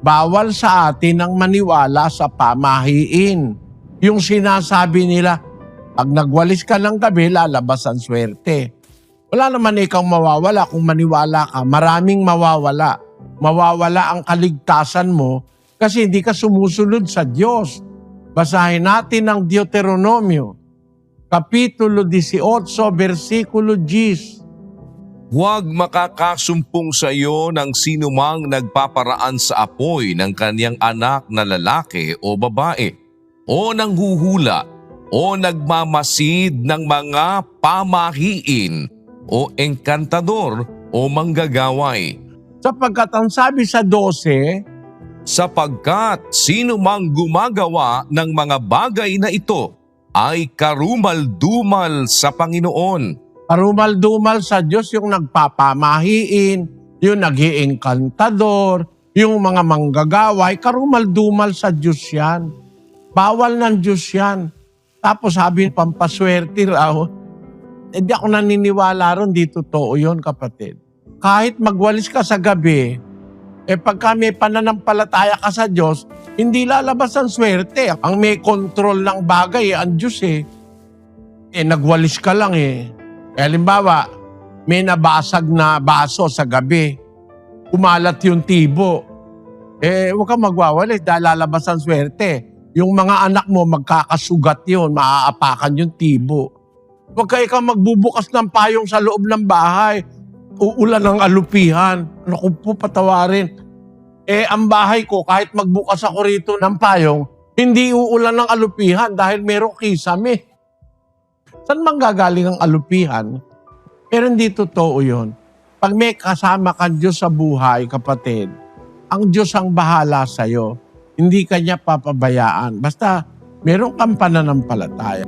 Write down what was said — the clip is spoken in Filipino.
Bawal sa atin ang maniwala sa pamahiin. Yung sinasabi nila, pag nagwalis ka ng gabi, lalabas ang swerte. Wala naman ikaw mawawala kung maniwala ka. Maraming mawawala. Mawawala ang kaligtasan mo kasi hindi ka sumusunod sa Diyos. Basahin natin ang Deuteronomio, Kapitulo 18, versikulo 10. Huwag makakasumpong sa iyo ng sinumang nagpaparaan sa apoy ng kanyang anak na lalaki o babae, o nanghuhula, o nagmamasid ng mga pamahiin, o engkantador, o manggagaway. Sapagkat ang sabi sa 12, Sapagkat sino mang gumagawa ng mga bagay na ito ay karumal-dumal sa Panginoon. karumal-dumal sa Diyos yung nagpapamahiin, yung nag-iengkantador, yung mga manggagaway, karumal-dumal sa Diyos yan. Bawal ng Diyos yan. Tapos sabi, pampaswerte raw. Hindi ako naniniwala ron, di totoo yun, kapatid. Kahit magwalis ka sa gabi, pagka may pananampalataya ka sa Diyos, hindi lalabas ang swerte. Ang may control ng bagay, ang Diyos nagwalis ka lang halimbawa, may nabasag na baso sa gabi. Kumalat yung tibo. Huwag kang magwawalis dahil lalabas ang swerte. Yung mga anak mo, magkakasugat yun, maaapakan yung tibo. Huwag ka ikaw magbubukas ng payong sa loob ng bahay. Uulan ng alupihan. Naku po, patawarin. Ang bahay ko, kahit magbukas ako rito ng payong, hindi uulan ng alupihan dahil merong kisame. Saan manggagaling ang alupihan? Pero hindi totoo yun. Pag may kasama kang Diyos sa buhay, kapatid, ang Diyos ang bahala sa'yo. Hindi ka niya papabayaan. Basta meron kang pananampalataya.